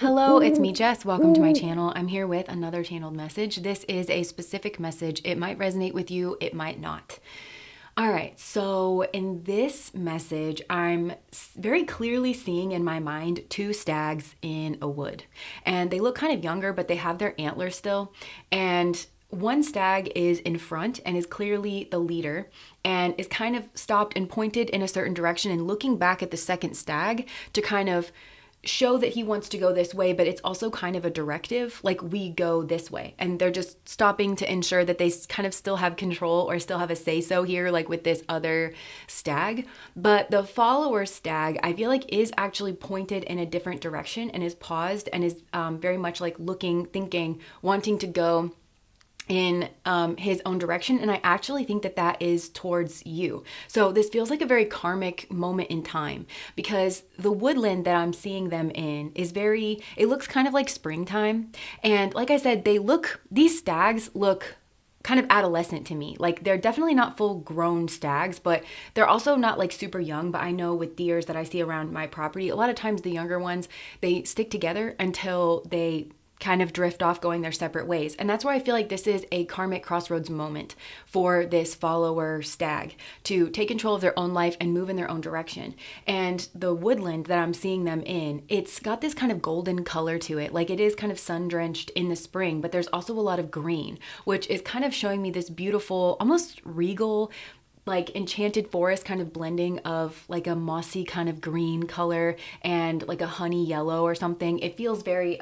Hello, it's me, Jess. Welcome to my channel. I'm here with another channeled message. This is a specific message. It might resonate with you, it might not. All right, so in this message, I'm very clearly seeing in my mind two stags in a wood. And they look kind of younger, but they have their antlers still. And one stag is in front and is clearly the leader and is kind of stopped and pointed in a certain direction and looking back at the second stag to kind of show that he wants to go this way, but it's also kind of a directive, like we go this way. And they're just stopping to ensure that they kind of still have control or still have a say so here, like with this other stag. But the follower stag, I feel like, is actually pointed in a different direction and is paused and is very much like looking, thinking, wanting to go in his own direction. And I actually think that that is towards you. So this feels like a very karmic moment in time because the woodland that I'm seeing them in is it looks kind of like springtime. And like I said, these stags look kind of adolescent to me. Like they're definitely not full grown stags, but they're also not like super young. But I know with deers that I see around my property, a lot of times the younger ones, they stick together until they kind of drift off going their separate ways. And that's why I feel like this is a karmic crossroads moment for this follower stag to take control of their own life and move in their own direction. And the woodland that I'm seeing them in, it's got this kind of golden color to it. Like it is kind of sun-drenched in the spring, but there's also a lot of green, which is kind of showing me this beautiful, almost regal, like enchanted forest kind of blending of like a mossy kind of green color and like a honey yellow or something. It feels very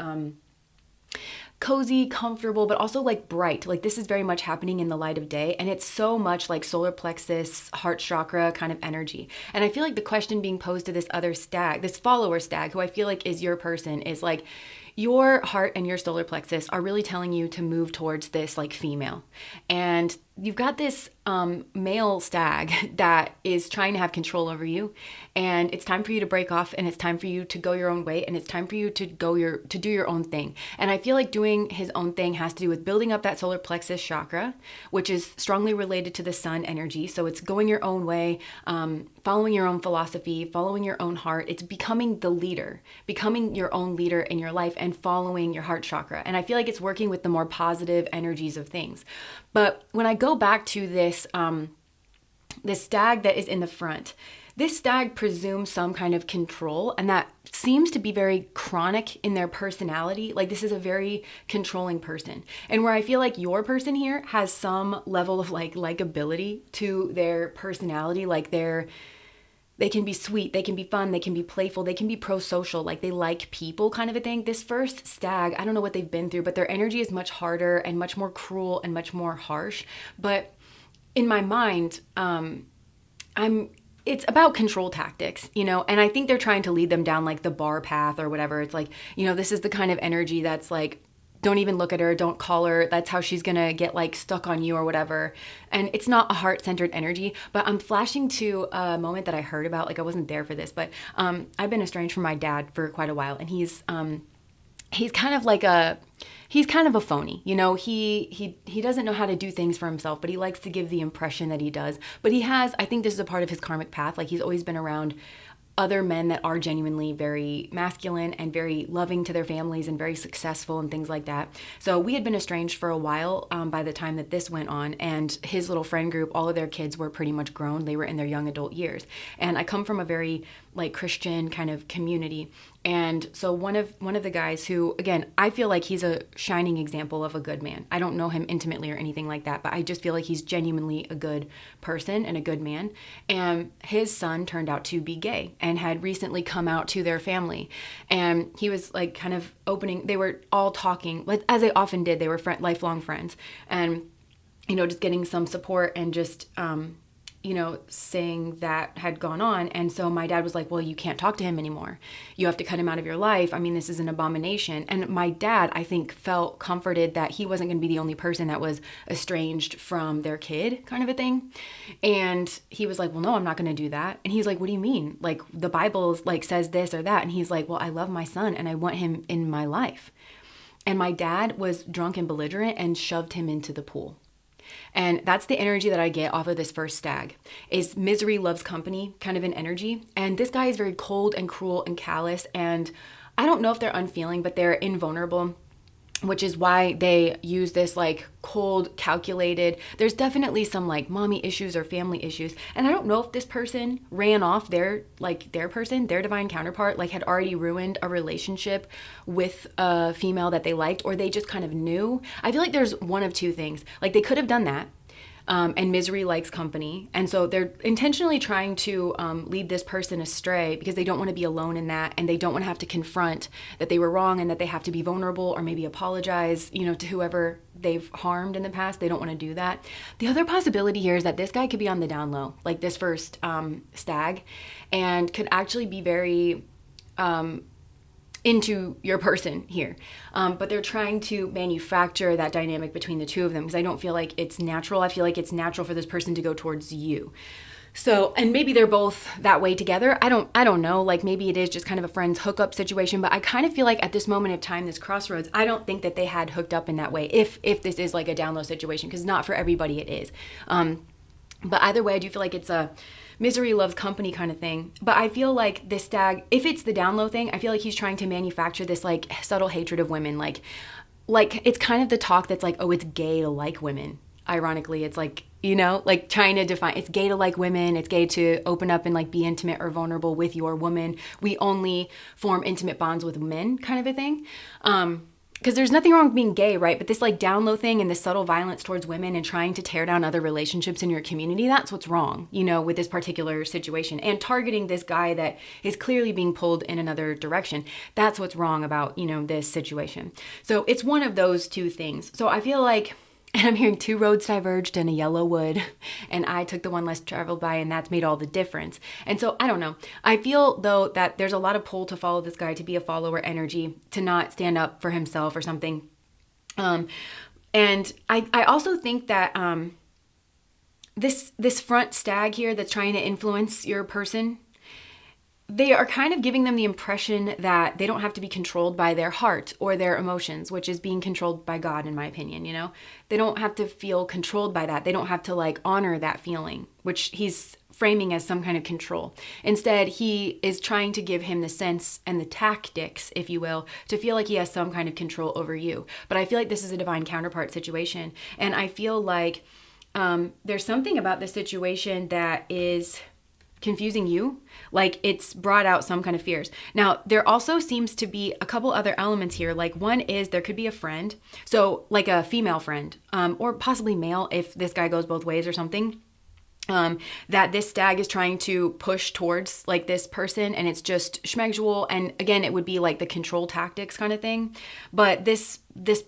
cozy, comfortable, but also like bright. Like this is very much happening in the light of day. And it's so much like solar plexus, heart chakra kind of energy. And I feel like the question being posed to this other stag, this follower stag, who I feel like is your person, is like, your heart and your solar plexus are really telling you to move towards this like female. And you've got this male stag that is trying to have control over you, and it's time for you to break off, and it's time for you to go your own way, and it's time for you to do your own thing. And I feel like doing his own thing has to do with building up that solar plexus chakra, which is strongly related to the sun energy. So it's going your own way, following your own philosophy, following your own heart. It's becoming the leader, becoming your own leader in your life, and following your heart chakra. And I feel like it's working with the more positive energies of things. But when I go back to this stag that is in the front, this stag presumes some kind of control, and that seems to be very chronic in their personality. Like this is a very controlling person. And where I feel like your person here has some level of like likability to their personality, like they can be sweet, they can be fun, they can be playful, they can be pro-social, like they like people kind of a thing. This first stag, I don't know what they've been through, but their energy is much harder and much more cruel and much more harsh. But in my mind, it's about control tactics, and I think they're trying to lead them down like the bar path or whatever. It's like, this is the kind of energy that's like, don't even look at her, don't call her. That's how she's gonna get like stuck on you or whatever. And it's not a heart-centered energy, but I'm flashing to a moment that I heard about. Like I wasn't there for this, but I've been estranged from my dad for quite a while, and he's kind of like he's kind of a phony. He doesn't know how to do things for himself, but he likes to give the impression that he does. But I think this is a part of his karmic path. Like he's always been around other men that are genuinely very masculine and very loving to their families and very successful and things like that. So we had been estranged for a while by the time that this went on, and his little friend group, all of their kids were pretty much grown. They were in their young adult years. And I come from a very like Christian kind of community. And so one of the guys who, again, I feel like he's a shining example of a good man. I don't know him intimately or anything like that, but I just feel like he's genuinely a good person and a good man. And his son turned out to be gay and had recently come out to their family. And he was like kind of they were all talking, like as they often did. They were lifelong friends, and just getting some support and just saying that had gone on. And so my dad was like, well, you can't talk to him anymore. You have to cut him out of your life. I mean, this is an abomination. And my dad, I think, felt comforted that he wasn't going to be the only person that was estranged from their kid, kind of a thing. And he was like, well, no, I'm not going to do that. And he's like, what do you mean? Like the Bible like says this or that. And he's like, well, I love my son and I want him in my life. And my dad was drunk and belligerent and shoved him into the pool. And that's the energy that I get off of this first stag, is misery loves company kind of an energy. And this guy is very cold and cruel and callous. And I don't know if they're unfeeling, but they're invulnerable, which is why they use this like cold, calculated. There's definitely some like mommy issues or family issues. And I don't know if this person ran off their divine counterpart, like had already ruined a relationship with a female that they liked, or they just kind of knew. I feel like there's one of two things. Like they could have done that. And misery likes company. And so they're intentionally trying to lead this person astray because they don't want to be alone in that, and they don't want to have to confront that they were wrong and that they have to be vulnerable or maybe apologize, to whoever they've harmed in the past. They don't want to do that. The other possibility here is that this guy could be on the down low, like this first stag, and could actually be very into your person here. But they're trying to manufacture that dynamic between the two of them because I don't feel like it's natural. I feel like it's natural for this person to go towards you. So, and maybe they're both that way together. I don't know. Like maybe it is just kind of a friend's hookup situation, but I kind of feel like at this moment of time, this crossroads, I don't think that they had hooked up in that way. If this is like a down low situation, because not for everybody it is. But either way, I do feel like it's a misery loves company kind of thing. But I feel like this stag, if it's the down low thing, I feel like he's trying to manufacture this like subtle hatred of women. Like it's kind of the talk that's like, oh, it's gay to like women. Ironically, it's like, like trying to define, it's gay to like women. It's gay to open up and like be intimate or vulnerable with your woman. We only form intimate bonds with men kind of a thing. Because there's nothing wrong with being gay, right? But this like down low thing and this subtle violence towards women and trying to tear down other relationships in your community, that's what's wrong, with this particular situation. And targeting this guy that is clearly being pulled in another direction, that's what's wrong about, this situation. So it's one of those two things. So I feel like, and I'm hearing two roads diverged in a yellow wood, and I took the one less traveled by, and that's made all the difference. And so I don't know. I feel though that there's a lot of pull to follow this guy, to be a follower energy, to not stand up for himself or something. And I also think that this front stag here that's trying to influence your person, they are kind of giving them the impression that they don't have to be controlled by their heart or their emotions, which is being controlled by God, in my opinion, They don't have to feel controlled by that. They don't have to like honor that feeling, which he's framing as some kind of control. Instead, he is trying to give him the sense and the tactics, if you will, to feel like he has some kind of control over you. But I feel like this is a divine counterpart situation. And I feel like there's something about the situation that is confusing you, like it's brought out some kind of fears. Now, there also seems to be a couple other elements here. Like one is there could be a friend, so like a female friend, or possibly male if this guy goes both ways or something, that this stag is trying to push towards like this person, and it's just schmegzual. And again, it would be like the control tactics kind of thing. But this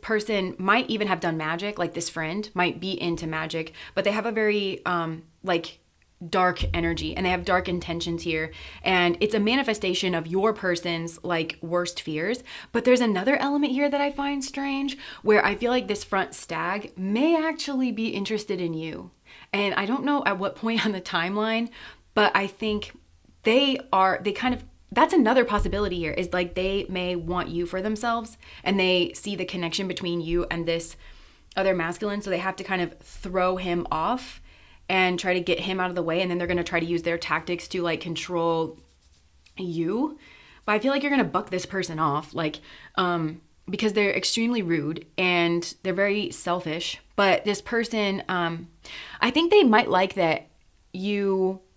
person might even have done magic, like this friend might be into magic, but they have a very like dark energy, and they have dark intentions here, and it's a manifestation of your person's like worst fears. But there's another element here that I find strange, where I feel like this front stag may actually be interested in you, and I don't know at what point on the timeline, but I think that's another possibility here, is like they may want you for themselves, and they see the connection between you and this other masculine, so they have to kind of throw him off and try to get him out of the way, and then they're going to try to use their tactics to like control you. But I feel like you're going to buck this person off, like because they're extremely rude and they're very selfish. But this person, I think they might like that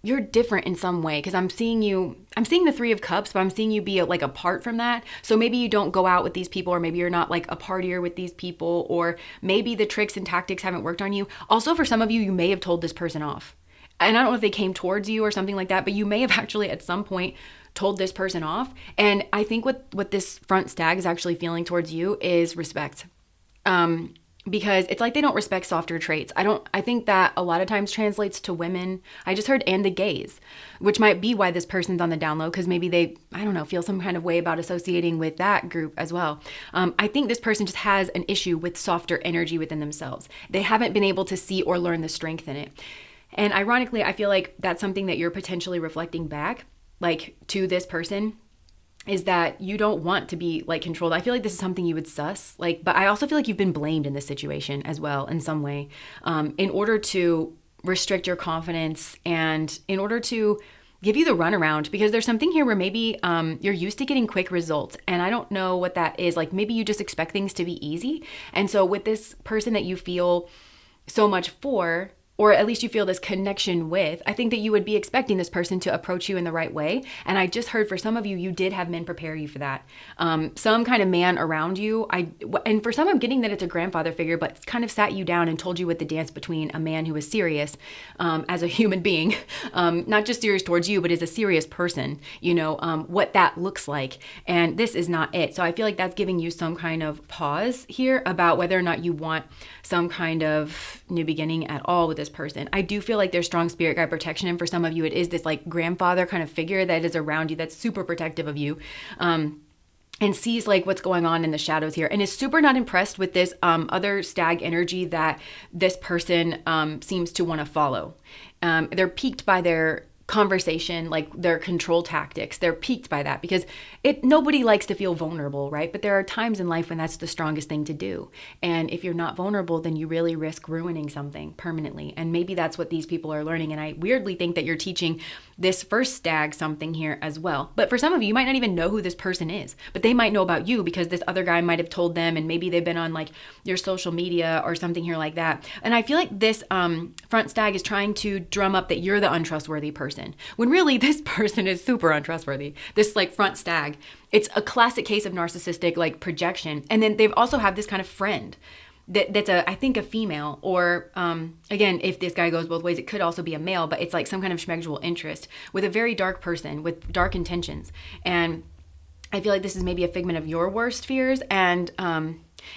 you're different in some way, because I'm seeing the Three of Cups, but I'm seeing you be like apart from that. So maybe you don't go out with these people, or maybe you're not like a partier with these people, or maybe the tricks and tactics haven't worked on you. Also, for some of you may have told this person off. And I don't know if they came towards you or something like that, but you may have actually at some point told this person off. And I think what this front stag is actually feeling towards you is respect. Because it's like they don't respect softer traits. I think that a lot of times translates to women. I just heard and the gays, which might be why this person's on the down low, because maybe they, feel some kind of way about associating with that group as well. I think this person just has an issue with softer energy within themselves. They haven't been able to see or learn the strength in it. And ironically, I feel like that's something that you're potentially reflecting back, like to this person, is that you don't want to be like controlled. I feel like this is something you would suss, but I also feel like you've been blamed in this situation as well in some way, in order to restrict your confidence, and in order to give you the runaround, because there's something here where maybe you're used to getting quick results, and I don't know what that is. Like maybe you just expect things to be easy. And so with this person that you feel so much for, or at least you feel this connection with, I think that you would be expecting this person to approach you in the right way. And I just heard for some of you, you did have men prepare you for that. Some kind of man around you. And for some, I'm getting that it's a grandfather figure, but kind of sat you down and told you what the dance between a man who is serious as a human being, not just serious towards you, but is a serious person, what that looks like. And this is not it. So I feel like that's giving you some kind of pause here about whether or not you want some kind of new beginning at all with this person. I do feel like there's strong spirit guide protection, and for some of you it is this like grandfather kind of figure that is around you that's super protective of you, and sees like what's going on in the shadows here, and is super not impressed with this other stag energy that this person seems to want to follow. They're piqued by their conversation, like their control tactics. They're piqued by that because nobody likes to feel vulnerable, right? But there are times in life when that's the strongest thing to do. And if you're not vulnerable, then you really risk ruining something permanently. And maybe that's what these people are learning. And I weirdly think that you're teaching this first stag something here as well. But for some of you, you might not even know who this person is, but they might know about you because this other guy might have told them, and maybe they've been on like your social media or something here like that. And I feel like this front stag is trying to drum up that you're the untrustworthy person, when really this person is super untrustworthy. This like front stag, it's a classic case of narcissistic like projection. And then they've also have this kind of friend that's I think a female, or again, if this guy goes both ways, it could also be a male, but it's like some kind of schmegmual interest with a very dark person with dark intentions. And I feel like this is maybe a figment of your worst fears, and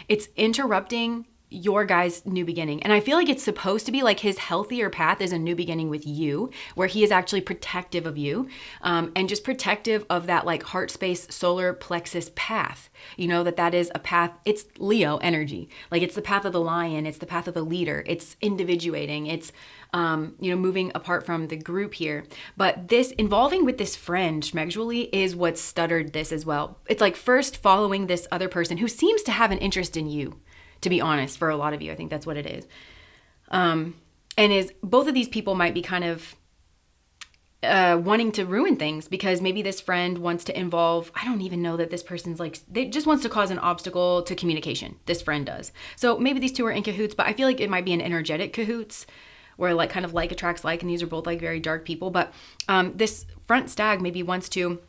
it's interrupting your guy's new beginning. And I feel like it's supposed to be like his healthier path is a new beginning with you, where he is actually protective of you, and just protective of that like heart space, solar plexus path. That is a path. It's Leo energy. Like it's the path of the lion. It's the path of the leader. It's individuating. It's, moving apart from the group here. But this involving with this friend schmegmually is what stuttered this as well. It's like first following this other person who seems to have an interest in you. To be honest, for a lot of you, I think that's what it is. And both of these people might be kind of wanting to ruin things, because maybe this friend wants to involve, I don't even know that this person's like, they just wants to cause an obstacle to communication. This friend does. So maybe these two are in cahoots, but I feel like it might be an energetic cahoots where like kind of like attracts like, and these are both like very dark people. But this front stag maybe wants to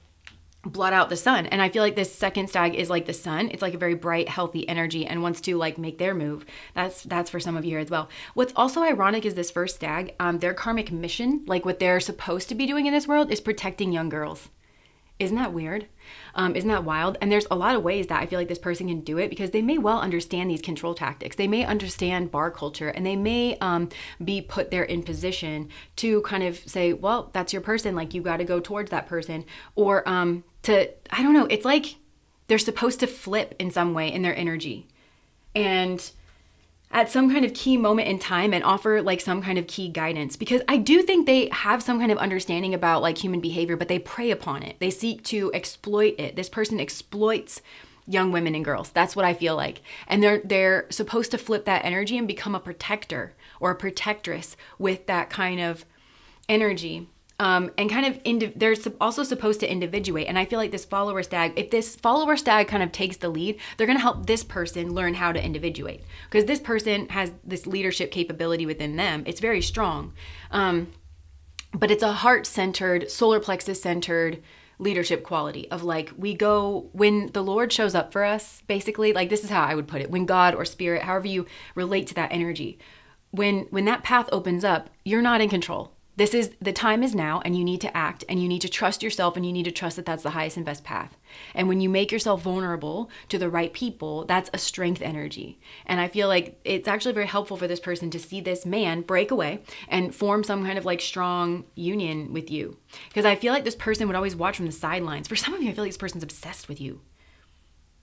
blot out the sun. And I feel like this second stag is like the sun. It's like a very bright, healthy energy and wants to like make their move. That's for some of you here as well. What's also ironic is this first stag, their karmic mission, like what they're supposed to be doing in this world, is protecting young girls. Isn't that weird? Isn't that wild? And there's a lot of ways that I feel like this person can do it, because they may well understand these control tactics. They may understand bar culture, and they may be put there in position to kind of say, well, that's your person. Like you got to go towards that person, or I don't know. It's like they're supposed to flip in some way in their energy. And at some kind of key moment in time and offer like some kind of key guidance, because I do think they have some kind of understanding about like human behavior, but they prey upon it. They seek to exploit it. This person exploits young women and girls. That's what I feel like. And they're supposed to flip that energy and become a protector or a protectress with that kind of energy. And kind of they're also supposed to individuate. And I feel like this follower stag, if this follower stag kind of takes the lead, they're going to help this person learn how to individuate, because this person has this leadership capability within them. It's very strong. But it's a heart-centered, solar plexus-centered leadership quality of like, we go, when the Lord shows up for us, basically, like this is how I would put it, when God or spirit, however you relate to that energy, when that path opens up, you're not in control. The time is now, and you need to act, and you need to trust yourself, and you need to trust that that's the highest and best path. And when you make yourself vulnerable to the right people, that's a strength energy. And I feel like it's actually very helpful for this person to see this man break away and form some kind of like strong union with you. Because I feel like this person would always watch from the sidelines. For some of you, I feel like this person's obsessed with you.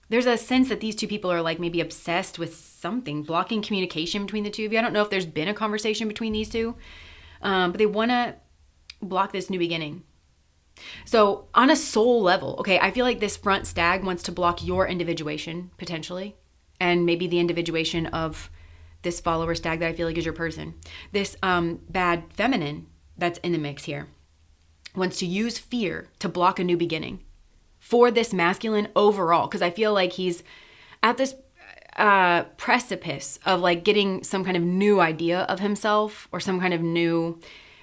There's a sense that these two people are like maybe obsessed with something, blocking communication between the two of you. I don't know if there's been a conversation between these two. But they want to block this new beginning. So on a soul level, okay, I feel like this front stag wants to block your individuation potentially, and maybe the individuation of this follower stag that I feel like is your person. This bad feminine that's in the mix here. wants to use fear to block a new beginning for this masculine overall. Because I feel like he's at this precipice of like getting some kind of new idea of himself or some kind of new.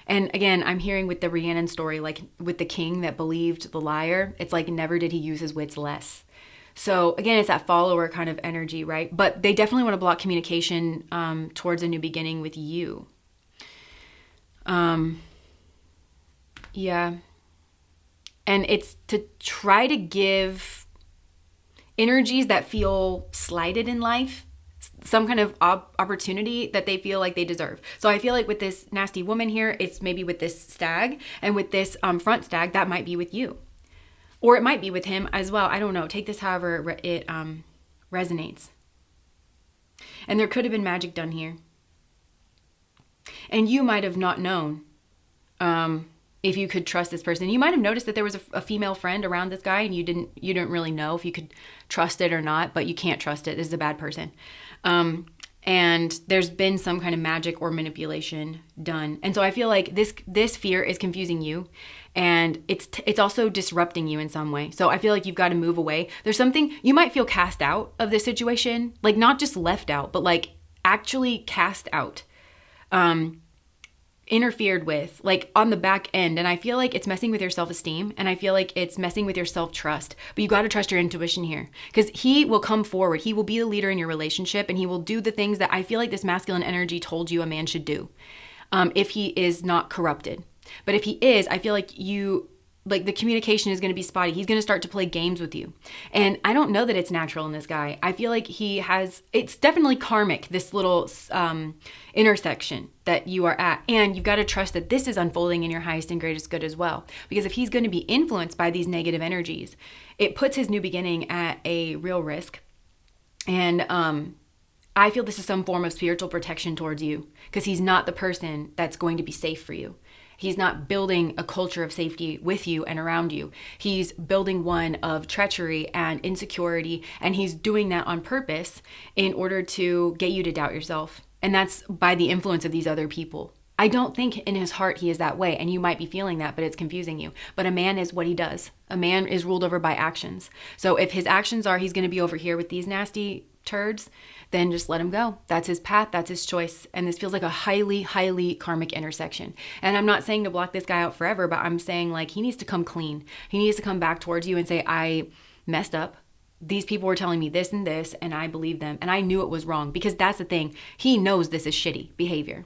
And again, I'm hearing with the Rhiannon story, like with the king that believed the liar, it's like never did he use his wits less. So again, it's that follower kind of energy, right? But they definitely want to block communication towards a new beginning with you. Yeah. And it's to try to give energies that feel slighted in life some kind of opportunity that they feel like they deserve. So I feel like with this nasty woman here, it's maybe with this stag, and with this front stag, that might be with you. Or it might be with him as well. I don't know. Take this however it resonates. And there could have been magic done here. And you might have not known if you could trust this person. You might have noticed that there was a female friend around this guy, and you didn't really know if you could trust it or not, but you can't trust it. This is a bad person. And there's been some kind of magic or manipulation done. And so I feel like this fear is confusing you, and it's also disrupting you in some way. So I feel like you've got to move away. There's something, you might feel cast out of this situation, like not just left out, but like actually cast out. Interfered with, like on the back end. And I feel like it's messing with your self-esteem, and I feel like it's messing with your self-trust. But you got to trust your intuition here, because he will come forward. He will be the leader in your relationship, and he will do the things that I feel like this masculine energy told you a man should do, if he is not corrupted. But if he is, I feel like the communication is going to be spotty. He's going to start to play games with you. And I don't know that it's natural in this guy. I feel like it's definitely karmic, this little intersection that you are at. And you've got to trust that this is unfolding in your highest and greatest good as well. Because if he's going to be influenced by these negative energies, it puts his new beginning at a real risk. And I feel this is some form of spiritual protection towards you, because he's not the person that's going to be safe for you. He's not building a culture of safety with you and around you. He's building one of treachery and insecurity, and he's doing that on purpose in order to get you to doubt yourself. And that's by the influence of these other people. I don't think in his heart he is that way, and you might be feeling that, but it's confusing you. But a man is what he does. A man is ruled over by actions. So if his actions are he's going to be over here with these nasty turds, then just let him go. That's his path. That's his choice. And this feels like a highly, highly karmic intersection. And I'm not saying to block this guy out forever, but I'm saying like he needs to come clean. He needs to come back towards you and say, I messed up. These people were telling me this and this, and I believed them. And I knew it was wrong, because that's the thing. He knows this is shitty behavior.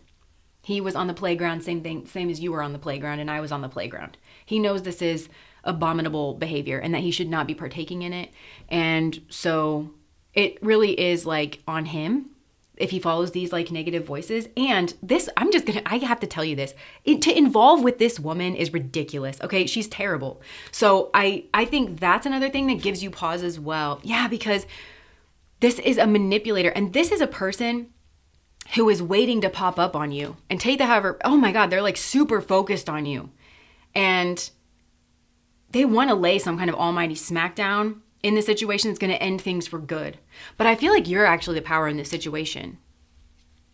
He was on the playground, same as you were on the playground and I was on the playground. He knows this is abominable behavior and that he should not be partaking in it. And so it really is like on him if he follows these like negative voices. And this, I have to tell you this, to involve with this woman is ridiculous. Okay. She's terrible. So I think that's another thing that gives you pause as well. Yeah. Because this is a manipulator, and this is a person who is waiting to pop up on you and take the however, oh my God, they're like super focused on you. And they want to lay some kind of almighty smackdown in this situation that's going to end things for good. But I feel like you're actually the power in this situation.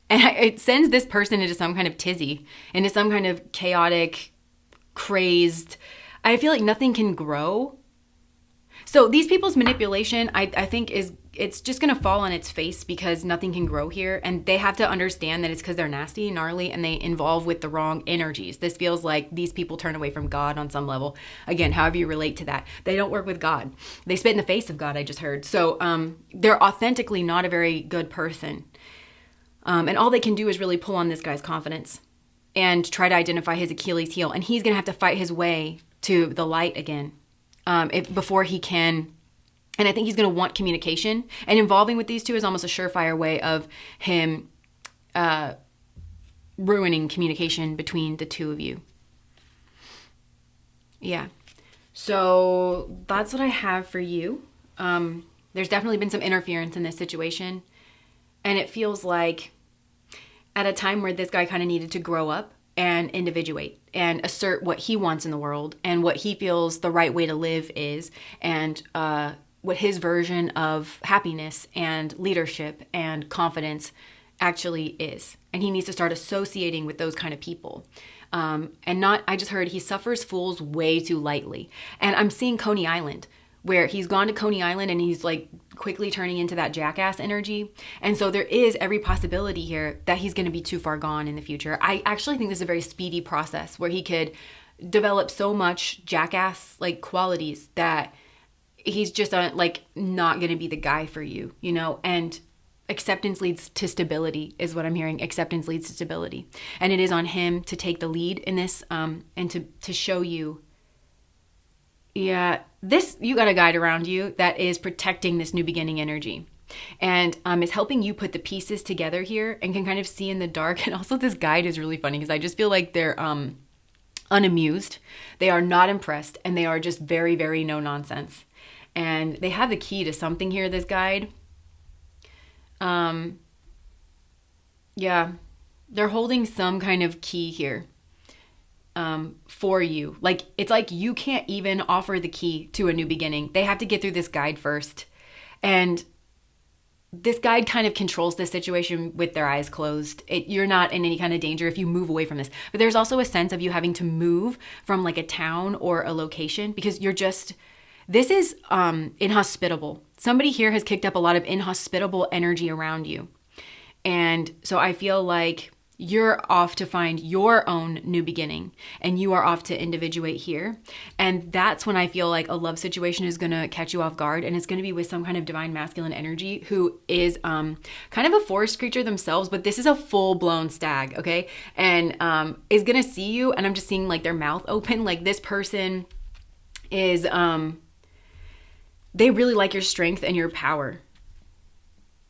And it sends this person into some kind of tizzy, into some kind of chaotic, crazed, I feel like nothing can grow. So these people's manipulation, I think it's just going to fall on its face, because nothing can grow here. And they have to understand that it's because they're nasty, gnarly, and they involve with the wrong energies. This feels like these people turn away from God on some level. Again, however you relate to that. They don't work with God. They spit in the face of God, I just heard. So they're authentically not a very good person. And all they can do is really pull on this guy's confidence and try to identify his Achilles heel. And he's going to have to fight his way to the light again before he can. And I think he's going to want communication, and involving with these two is almost a surefire way of him ruining communication between the two of you. Yeah. So that's what I have for you. There's definitely been some interference in this situation, and it feels like at a time where this guy kind of needed to grow up and individuate and assert what he wants in the world and what he feels the right way to live is, and what his version of happiness and leadership and confidence actually is. And he needs to start associating with those kind of people. And not, I just heard he suffers fools way too lightly. And I'm seeing Coney Island, where he's gone to Coney Island and he's like quickly turning into that jackass energy. And so there is every possibility here that he's going to be too far gone in the future. I actually think this is a very speedy process where he could develop so much jackass like qualities that he's just like not going to be the guy for you, you know? And acceptance leads to stability is what I'm hearing. Acceptance leads to stability. And it is on him to take the lead in this, and to show you, yeah, this, you got a guide around you that is protecting this new beginning energy, and is helping you put the pieces together here and can kind of see in the dark. And also this guide is really funny because I just feel like they're unamused. They are not impressed, and they are just very, very no nonsense. And they have the key to something here, this guide. Yeah, they're holding some kind of key here. For you. Like, it's like you can't even offer the key to a new beginning. They have to get through this guide first. And this guide kind of controls this situation with their eyes closed. You're not in any kind of danger if you move away from this. But there's also a sense of you having to move from like a town or a location because you're just, this is inhospitable. Somebody here has kicked up a lot of inhospitable energy around you. And so I feel like you're off to find your own new beginning, and you are off to individuate here. And that's when I feel like a love situation is going to catch you off guard, and it's going to be with some kind of divine masculine energy who is kind of a forest creature themselves, but this is a full-blown stag, okay? And is going to see you, and I'm just seeing like their mouth open. Like this person is, they really like your strength and your power.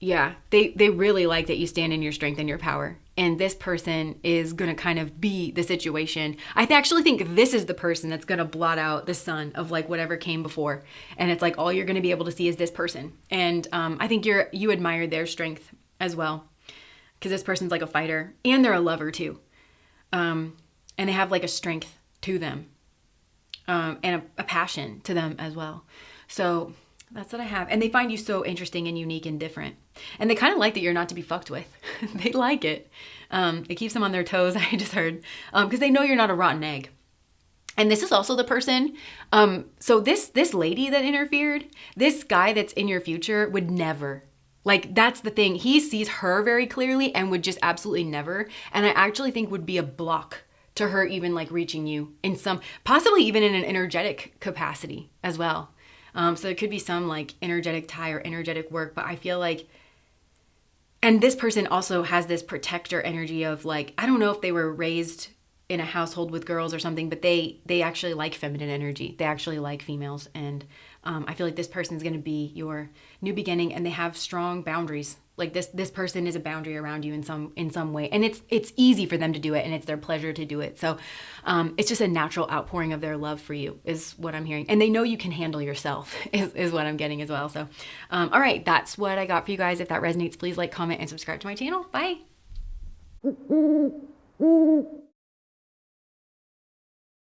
Yeah, they really like that you stand in your strength and your power. And this person is going to kind of be the situation. I actually think this is the person that's going to blot out the sun of like whatever came before. And it's like all you're going to be able to see is this person. And I think you admire their strength as well. Because this person's like a fighter. And they're a lover too. And they have like a strength to them. And a passion to them as well. So that's what I have. And they find you so interesting and unique and different. And they kind of like that you're not to be fucked with. They like it. It keeps them on their toes, I just heard. Because they know you're not a rotten egg. And this is also the person. So this lady that interfered, this guy that's in your future would never. Like, that's the thing. He sees her very clearly and would just absolutely never. And I actually think would be a block to her even like reaching you in some, possibly even in an energetic capacity as well. So there could be some like energetic tie or energetic work, but I feel like, and this person also has this protector energy of like, I don't know if they were raised in a household with girls or something, but they actually like feminine energy. They actually like females. And I feel like this person is going to be your new beginning, and they have strong boundaries. Like this person is a boundary around you in some way, and it's easy for them to do it, and it's their pleasure to do it. So it's just a natural outpouring of their love for you is what I'm hearing, and they know you can handle yourself is what I'm getting as well. So all right, that's what I got for you guys. If that resonates, please like, comment, and subscribe to my channel. Bye.